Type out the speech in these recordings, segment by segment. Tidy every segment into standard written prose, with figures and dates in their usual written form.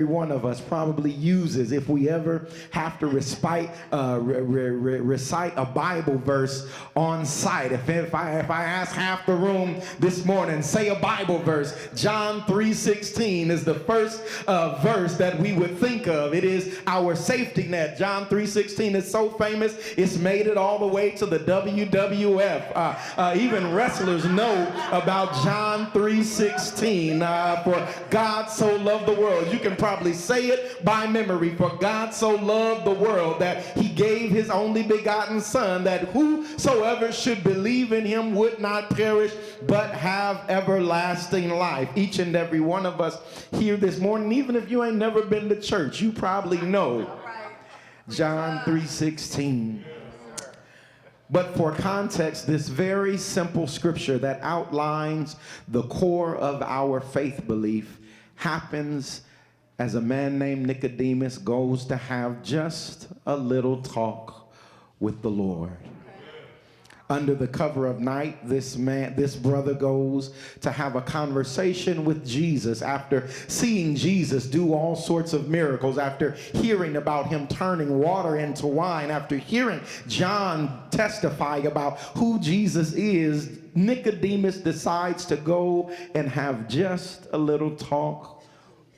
one of us probably uses if we ever have to recite a Bible verse on site. If I ask half the room this morning, say a Bible verse, John 3:16 is the first verse that we would think of. It is our safety net. John 3:16 is so famous, it's made it all the way to the WWF. Even wrestlers know about John 3:16. For God so loved the world. You can probably say it by memory. For God so loved the world that he gave his only begotten son, that whosoever should believe in him would not perish but have everlasting life. Each and every one of us here this morning, even if you ain't never been to church, you probably know John 3:16. But for context, this very simple scripture that outlines the core of our faith belief happens as a man named Nicodemus goes to have just a little talk with the Lord. Under the cover of night, this brother goes to have a conversation with Jesus after seeing Jesus do all sorts of miracles, after hearing about him turning water into wine, after hearing John testify about who Jesus is. Nicodemus decides to go and have just a little talk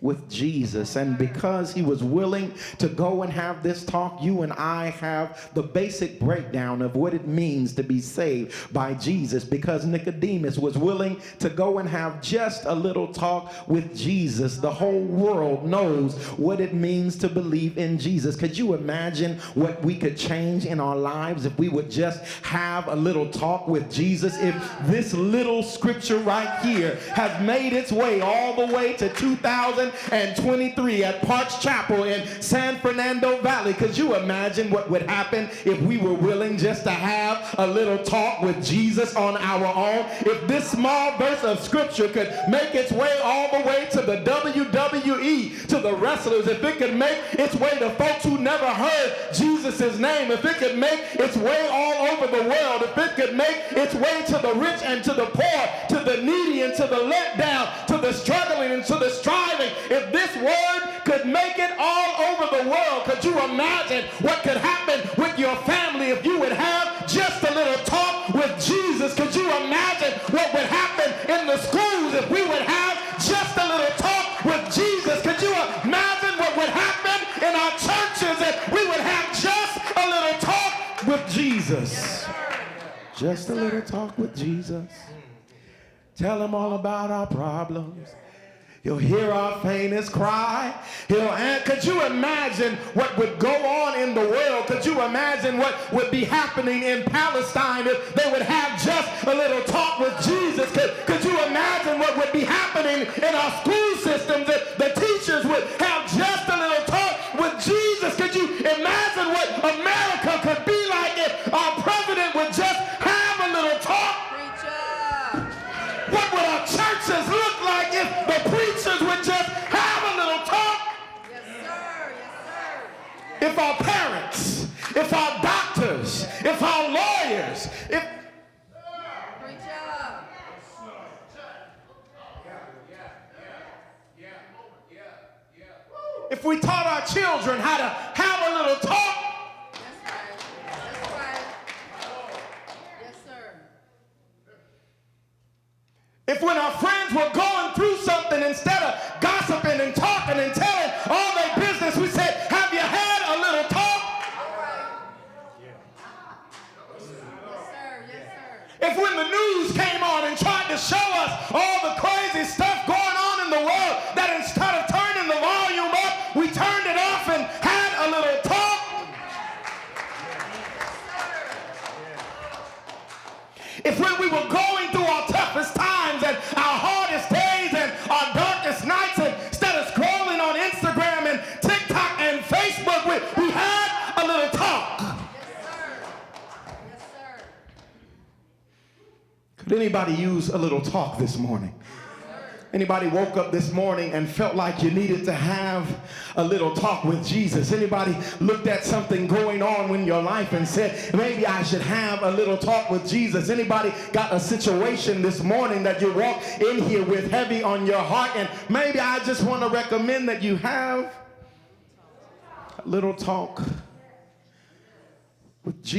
with Jesus. And because he was willing to go and have this talk, you and I have the basic breakdown of what it means to be saved by Jesus. Because Nicodemus was willing to go and have just a little talk with Jesus, the whole world knows what it means to believe in Jesus. Could you imagine what we could change in our lives if we would just have a little talk with Jesus? If this little scripture right here has made its way all the way to 2023 at Parks Chapel in San Fernando Valley. Could you imagine what would happen if we were willing just to have a little talk with Jesus on our own? If this small verse of scripture could make its way all the way to the WWE, to the wrestlers, if it could make its way to folks who never heard Jesus' name, if it could make its way all over the world, if it could make its way to the rich and to the poor, to the needy and to the let down, to the struggling and to the striving, if this word could make it all over the world, could you imagine what could happen with your family if you would have just a little talk with Jesus? Could you imagine what would happen in the schools if we would have just a little talk with Jesus? Could you imagine what would happen in our churches if we would have just a little talk with Jesus? Just a little talk with Jesus. Tell him all about our problems. He'll hear our faintest cry. Could you imagine what would go on in the world? Could you imagine what would be happening in Palestine if they would have just a little talk with Jesus? Could you imagine what would be happening in our school systems if the teachers would have just a little talk with Jesus? Could you imagine what America could be like if our president would just have a little talk? What would our churches look like if the preachers would just have a little talk? Yes, sir. Yes, sir. If our parents, if our doctors, if our lawyers, if we taught our children how to have a little talk. If when our friends were going through something, instead of gossiping and talking and telling all their business, we said, have you had a little talk? Yes, sir. Yes, sir. If when the news came on and tried to show us all the crazy stuff going on in the world, that instead of turning the volume up, we turned it off and had a little talk? If when we were going through our toughest times and our hardest days and our darkest nights, and instead of scrolling on Instagram and TikTok and Facebook, we had a little talk. Yes, sir. Yes, sir. Could anybody use a little talk this morning? Anybody woke up this morning and felt like you needed to have a little talk with Jesus? Anybody looked at something going on in your life and said, maybe I should have a little talk with Jesus? Anybody got a situation this morning that you walk in here with heavy on your heart, and maybe I just want to recommend that you have a little talk